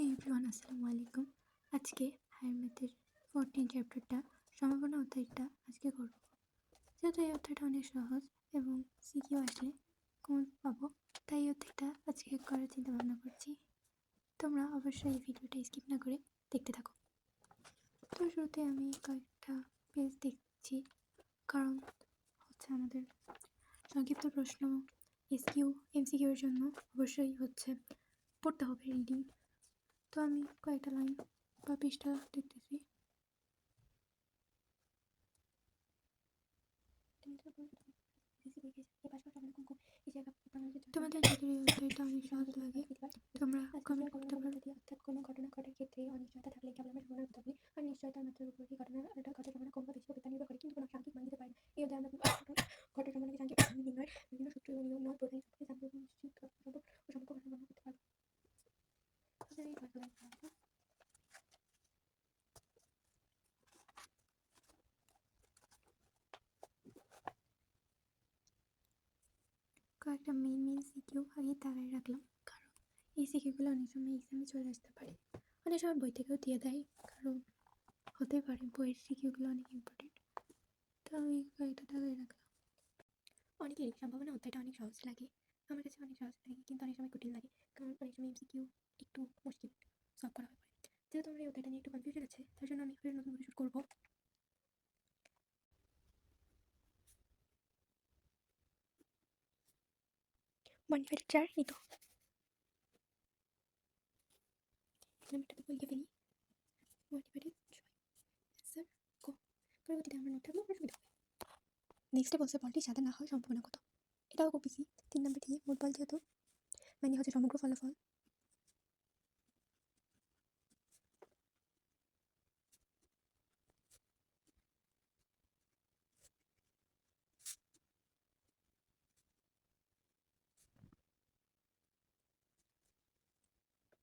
হে everyone, আসসালামু আলাইকুম। আজকে হায়ার ম্যাথের 14 চ্যাপ্টারটা সম্ভাবনা অধ্যায়টা আজকে করব। যেহেতু এই অধ্যায়টা অনেক সহজ এবং সিকিউ আসলে কমন পাবো, তাই এই অধ্যায়টা আজকে করার চিন্তা ভাবনা করছি। তোমরা অবশ্যই এই ভিডিওটা স্কিপ না করে দেখতে থাকো। তো শুরুতে আমি কয়েকটা পেজ দেখছি, কারণ হচ্ছে আমাদের সংক্ষিপ্ত প্রশ্ন এসকিউ এমসিকিউ এর জন্য অবশ্যই হচ্ছে পড়তে হবে রিডিং। তো আমি কয়েকটা লাইন বা পৃষ্ঠা দেখতেছি। তোমাদের যদি এই অধ্যায়টা অনেক সহজ লাগে তোমরা কমেন্ট করতে পারো। অর্থাৎ কোনো ঘটনা ঘটার ক্ষেত্রে অনিশ্চয়তা থাকলে কেবল আমরা সম্ভাবনার কথা বলি, আর নিশ্চয়তার মাত্রার উপর এই ঘটনার ঘটার সম্ভাবনা কম বা বেশি হবে তা নির্ভর করে, কিন্তু কোনো সাংখ্যিক মান দিতে পারে না। এই অধ্যায়ে আমরা ঘটার সম্ভাবনাকে সাংখ্যিক নির্ণয়ের বিভিন্ন সূত্র এবং নিয়ম নয় প্রধান সম্পর্কে জানবো এবং নিশ্চিত সম্পর্ক গঠন করতে পারবো। কয়েকটা মেইন সিকিউ আগে দাঁড়ায় রাখলাম, কারণ এই সিকিউগুলো অনেক সময় এক্সামে চলে আসতে পারে, অনেক সময় বই থেকেও দিয়ে দেয়, কারণ হতে পারে বইয়ের সিকিউগুলো অনেক ইম্পর্টেন্ট। তো আমি কয়েকটা দাঁড়ায় রাখলাম। অনেকেরই সম্ভাবনা অধ্যায়টা অনেক সহজ লাগে, আমার কাছে অনেক সহজ লাগে, কিন্তু অনেক সময় কঠিন লাগে, কারণ অনেক সময় এমসিকিউ একটু মুশকিল সলভ করা হয়ে পড়ে। যেহেতু আমার এই অধ্যায়টা নিয়ে একটু কনফিউশন আছে, তার জন্য আমি নতুন করে শুরু করবো। মডিফাইড 4 নিত নাম্বারটা বলতে ফেলি মডিফাইড 6 স্যার কো পরবর্তীতে আমরা নোট থাকবো সুবিধা হবে। নেক্সটে বলছে বলটি সাদা না হওয়ার সম্ভাবনা কত। এটাও খুব বেশি। 3 নাম্বার দিয়ে মোট বল যেহেতু মানে হচ্ছে সমগ্র ফলাফল,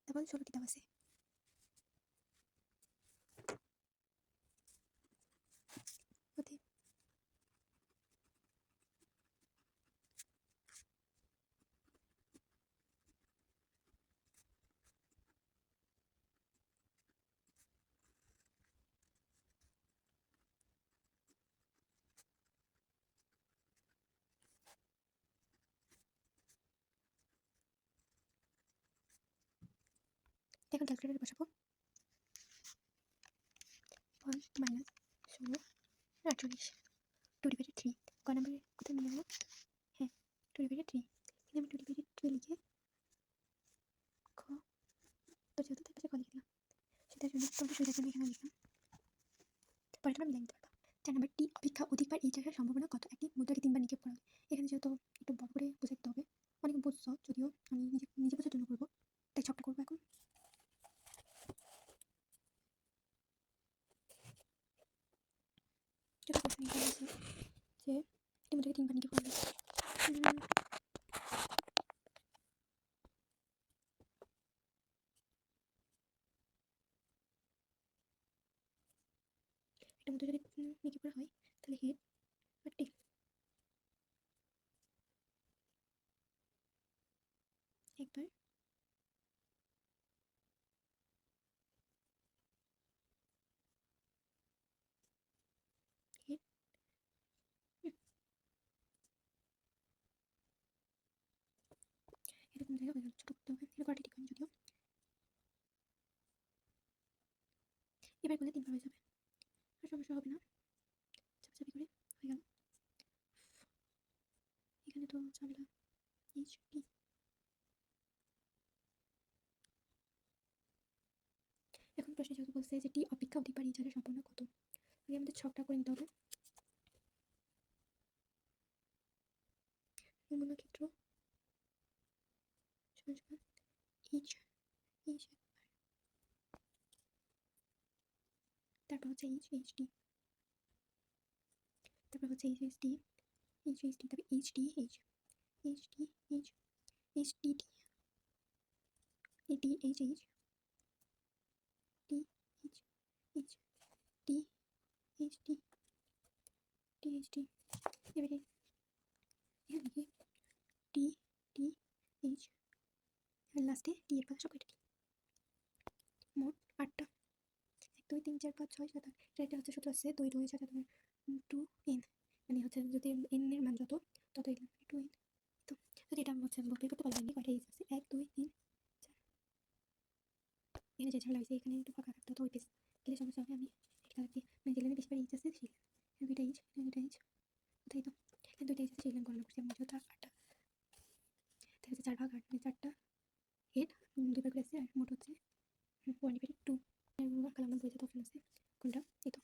তারপর 16টি দাম আছে। ওতে এখন ক্যালকুলেটরে বসাবো। 1 মাইনাস 16 48 2 ডিভাইডেড 3 ক নাম্বারে কোথায় মিলে গেল? হ্যাঁ 2 ডিভাইডেড 3। এখানে আমি 2 ডিভাইডেড 3 লিখে খ তো যেহেতু তার কাছে খ লিখলাম, সেটার জন্য তোমাদের সুবিধার জন্য এখানে লিখলাম, পরে তোমরা মিলাই নিতে পারবা। 4 নাম্বার টি অপেক্ষা অধিকবার এইচ আসার সম্ভাবনা কত। একটি মুদ্রাকে 3বার নিক্ষেপ করা হবে। এখানে যেহেতু একটু বড় করে বোঝাতে হবে, অনেক বুঝছ, যদিও আমি নিজে বোঝার জন্য করবো, তাই ছকটা করবো এখন। যেটা কোশ্চেন এখানে আছে যে একটি মুদ্রাকে 3বার নিক্ষেপ করা হবে। একটা মুদ্রা যদি নিক্ষেপ করা হয় তাহলে হেড আর টেল একবার হেড এরকম জায়গা হয়ে গেল। ছোট করতে হবে, এটা করাটা ঠিক হয়নি যদিও, এবার করলে 3বার হয়ে যাবে, আর সমস্যা হবে না। চাপাচাপি করে হয়ে গেল। এখানে তো ঝামেলা এইচ ডি। এখন প্রশ্নে যেহেতু বলছে যে টি অপেক্ষা অধিকবার এইচ আসার সম্ভাবনা কত, আগে আমাদের ছকটা করে নিতে হবে। নমুনা ক্ষেত্র সমান এইচ এইচ তারপর হচ্ছে এইচ এইচ ডি, তারপর হচ্ছে H H D H H D, তারপর H D H H D H H D D D H H D H H D H D D H D. এবারে এখানে লিখি D D H, আর লাস্টে D এর পাশে সবকটা D. 4 5 6 7 8 এটা হচ্ছে সূত্র আছে 2 2 7 2 n মানে হচ্ছে যদি n এর মান যত তত 2 n। তো যদি এটা হচ্ছে বের করতে পারবেন কয়টা ইজ আছে 1 2 3 4 এখানে যে ঝামেলা হয়েছে এখানে একটু ফাঁকা থাকতে হতো ওই পেজ গেলে সমস্যা হবে। আমি এটা দিয়ে মানে যেখানে বেশি বার ইজ আছে সেই দুইটা ইজ কোথায় তো এখানে দুইটা ইজ আছে সেইগুলো গণনা করছি আমি যত 8টা তাহলে 4 ভাগ 8 মানে 4টা হেড দুইবার করে আছে আর মোট হচ্ছে 1/2 কালাম বইতে তো অপশন আছে কোনটা এই তো।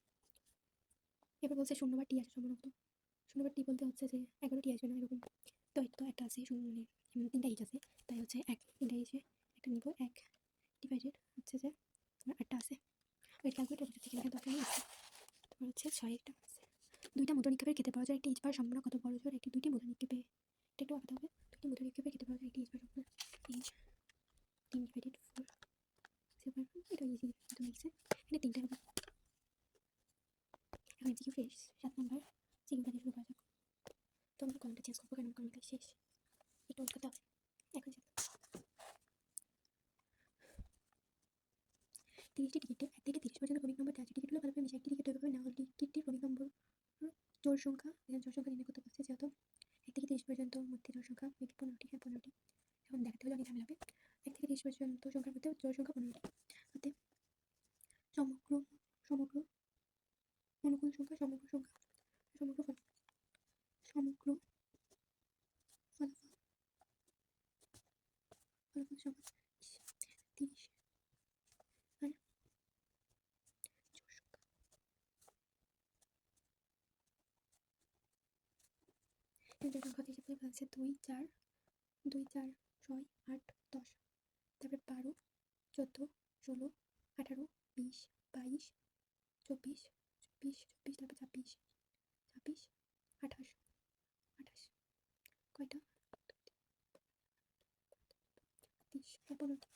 এবার বলছে 0 বার টি আসে সম্ভবত 0 বার টি বলতে হচ্ছে যে 11টি আসবে না এরকম। তো এটা তো একটা আছে মানে 3টা ইজ আছে তাই হচ্ছে 3টা ইজে একটা নিব 1 ডিভাইডেড হচ্ছে যে 8টা আছে ওই ক্যালকুলেটর হচ্ছে এখানে তো অপশন আছে। তারপর হচ্ছে 6 একটা আছে। দুইটা মুদ্রা নিক্ষেপের ক্ষেত্রে পাওয়া যায় একটি ইজ বার সম্পূর্ণ কত বড় জোর একটি দুইটি মুদ্রা নিক্ষেপে এটা একটু আলাদা হবে। দুইটি মুদ্রা নিক্ষেপের ক্ষেত্রে পাওয়া যায় একটি ইজ বার সম্পূর্ণ ইজ 3 ডিভাইডেড 4 এটা ইজি তো লিখছে এখানে 3টা হবে। এখন এমসিকিউ শেষ 7 নম্বর সিকিউটা দিয়ে শুরু করা যাক। তো আমরা কলমটা চেঞ্জ করবো কারণ কলমটা শেষ একটু ওয়েট করতে হবে। এখন 30টি টিকিটে 1 থেকে 30 পর্যন্ত ক্রমিক নম্বর দেওয়া আছে। টিকিটগুলো ভালোভাবে মিশে একটি টিকিট ওইভাবে না হলে টিকিটটির ক্রমিক নম্বর জোড় সংখ্যা এখানে জোড় সংখ্যা নির্ণয় করতে বলছে যেহেতু 1 থেকে 30 পর্যন্ত মধ্যে জোড় সংখ্যা 15টি হ্যাঁ 15টি এখন দেখাতে হলে অনেক ঝামেলা হবে। 1 থেকে 30 পর্যন্ত সংখ্যার মধ্যে জোড় সংখ্যা 15টি হাতে সমগ্র সমগ্র অনুকূল সংখ্যা সমগ্র সংখ্যা সমগ্র ফল সমগ্র ফলাফল ফলাফল সংখ্যা 30 আর জোড় সংখ্যা। এদের সংখ্যা হিসেবে বলছে 2 4 2 4 6 8 10 তারপরে 12 14 16 18 20 22 24 24 24 তারপর 26 26 28 28 কয়টা 30 15টি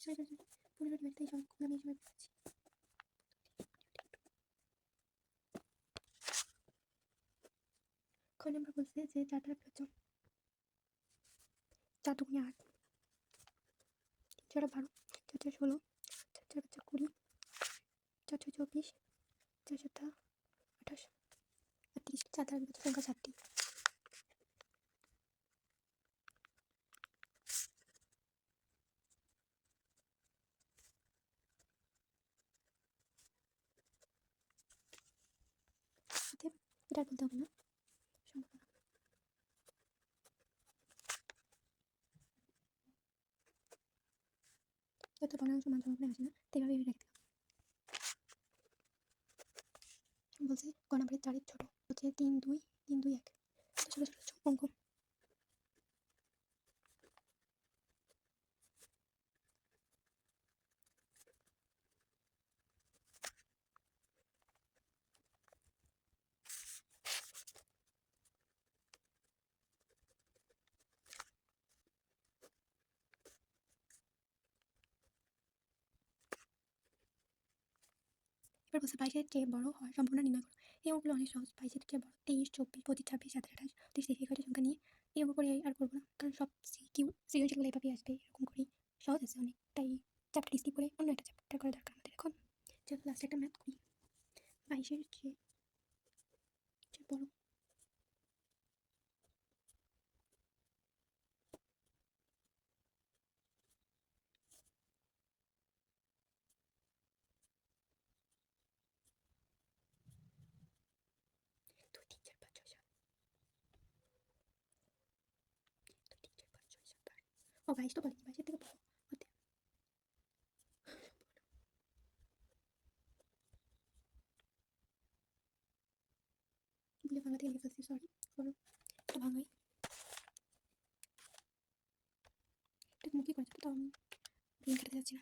সরি 15টি বাড়িতে সব আমি এই সময় বলেছি। ক নম্বর বলছে যে 4 দ্বারা বিভাজ্য 4 দুগুণে 8 4 12 4 4 16 4 4 20 4 6 24 4 7 28 আর 30 4 দ্বারা বিভাজ্য সংখ্যা 7টি। এটা বলতে হবে না সম্ভাবনা যত বর্ণাংশ মান সম্ভাবনা আসে না তেভাবে রেখে দিলাম। বলছে ক নম্বরের 4 ছোট হচ্ছে 3 2 3 2 1 ছোট ছোট অঙ্ক। এবার বলছে 22-এর চেয়ে বড় হয় সম্পূর্ণ নির্ণয় করো। এই অঙ্কগুলো অনেক সহজ। 22-এর চেয়ে বড় 23 24 25 26 27 28 30 থেকে কয়টা সংখ্যা নিয়ে এই অঙ্ক করে আর করবো না কারণ সব সৃজনশীলগুলো এইভাবেই আসবে এরকম করেই সহজ আছে অনেক তাই চ্যাপ্টার স্কিপ করে অন্য একটা চ্যাপ্টার করা দরকার আমাদের এখন। চলো লাস্ট একটা ম্যাথ করি। 22-এর চেয়ে বড় 2 3 4 5 6 7 2 3 4 5 6 7 8 ও 22 তো বলিনি 22-এর থেকে বড় হতে বলে বাংলা থেকে লিখে ফেলছি সরি করো এটা ভাঙাই এটা মুখে করা যাবে তো আমি ব্রেন কাটতে যাচ্ছি না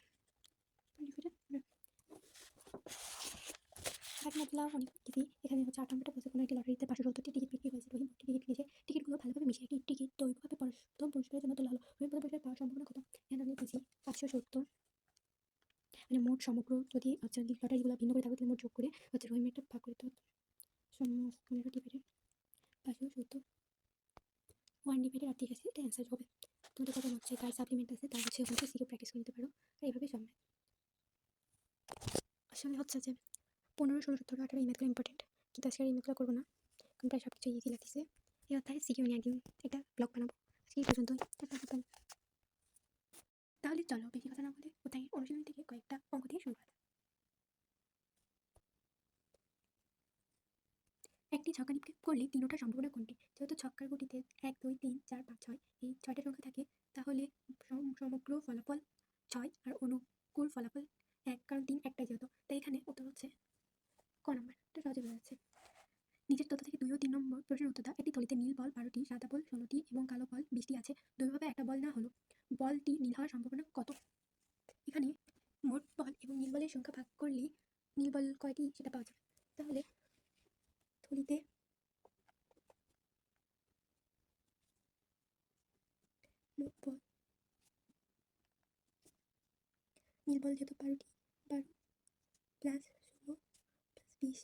ঘটনাগুলো অনেক ইজি। এখানে হচ্ছে 8 নম্বরটা বলছে কোনো একটি লটারিতে 570টি টিকিট বিক্রি হয়েছে। রহিম 4টি টিকিট কিনেছে। টিকিটগুলো ভালোভাবে মিশিয়ে একটি টিকিট দৈর্ঘ্যভাবে প্রথম পুরস্কারের জন্য তোলা হলো। রহিম প্রথম পুরস্কার পাওয়ার সম্ভাবনা কত? এখানে আমি লিখেছি 570 মানে মোট সমগ্র যদি হচ্ছে লটারিগুলো ভিন্ন করে থাকে তাহলে মোট যোগ করে হচ্ছে রহিমেরটা ভাগ করতে হতো 15 ডিভাইডেড 570 1/30 আছে, এটা অ্যান্সার হবে। তোমাদের কথা হচ্ছে তার সাপ্লিমেন্ট আছে, তার হচ্ছে ওখান থেকে সিকিউ প্র্যাকটিস করে নিতে পারো, আর এইভাবে সম্ভব। আসলে হচ্ছে যে 15, 16, 17, 18 এই ম্যাথগুলো ইম্পর্টেন্ট, কিন্তু আজকে আর এই ম্যাথগুলো করবো না, কারণ প্রায় সব কিছু ইজি লাগতেছে। এই অধ্যায় সিকিউ নিয়ে একদিন একটা ব্লগ বানাবো। আজকে এই পর্যন্তই। তাহলে চলো বেশি কথা না বলে অধ্যায়ের অনুশীলন থেকে কয়েকটা অঙ্ক দিয়ে শুরু করা যাক। একটি ছক্কা নিক্ষেপ করলে 3টা সম্ভাবনা কোনটি? যেহেতু ছক্কার গুটিতে 1, 2, 3, 4, 5, 6 এই 6টা সংখ্যা থাকে, তাহলে সমগ্র ফলাফল 6 আর অনুকূল ফলাফল 1, কারণ 3 একটাই যেহেতু, তাই এখানে উত্তর হচ্ছে ক নাম্বার। এটা সহজে বোঝা যাচ্ছে। নিচের তথ্য থেকে 2 ও 3 নম্বর প্রশ্নের উত্তর দাও। একটি থলিতে নীল বল 12টি, সাদা বল 16টি এবং কালো বল 20টি আছে। দুইভাবে একটা বল না হলো বলটি নীল হওয়ার সম্ভাবনা কত? এখানে মোট বল এবং নীল বলের সংখ্যা ভাগ করলে নীল বল কয়টি সেটা পাওয়া যাবে। তাহলে থলিতে মোট বল, নীল বল যেহেতু 12টি, 12 প্লাস 16 প্লাস 20,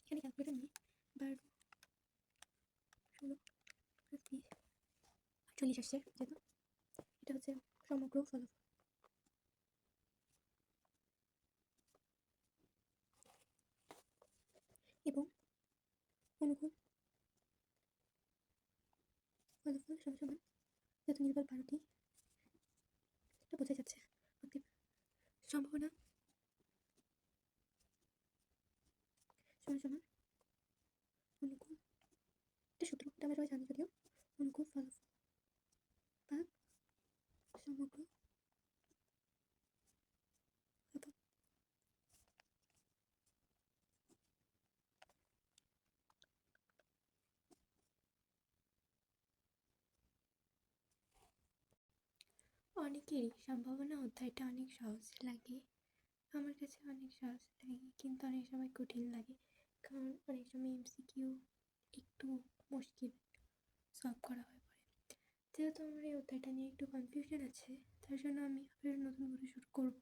এখানে ক্যালকুলেটর নিয়ে 12, 16 প্লাস 20, 48 আসছে যেহেতু। এটা হচ্ছে সমগ্র ফলাফল। এবং অনুকূল ফলাফল সমান যেহেতু নীল বল 12টি, এটা বোঝা যাচ্ছে। অতএব সম্ভাবনা সমান অনুকূল, এটা সূত্র, এটা আমরা সবাই জানি যদিও, অনুকূল ফলাফল ভাগ সমগ্র ফলাফল। অনেকেরই সম্ভাবনা অধ্যায়টা অনেক সহজ লাগে, আমার কাছে অনেক সহজ লাগে, কিন্তু অনেক সময় কঠিন লাগে, কারণ অনেক সময় এমসিকিউ একটু মুশকিল সলভ করা হয়ে পড়ে। যেহেতু আমার এই অধ্যায়টা নিয়ে একটু কনফিউশন আছে, তার জন্য আমি আবার নতুন করে শুরু করব।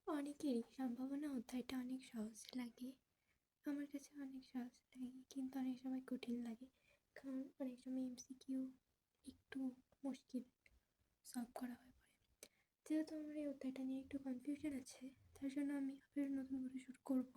অনেকেরই সম্ভাবনা অধ্যায়টা অনেক সহজ লাগে, আমার কাছে অনেক সহজ লাগে, কিন্তু অনেক সময় কঠিন লাগে, কারণ অনেক সময় এমসিকিউ একটু মুশকিল সলভ করা হয়ে পড়ে। যেহেতু আমার এই অধ্যায়টা নিয়ে একটু কনফিউশন আছে, তার জন্য আমি আবার নতুন করে শুরু করব।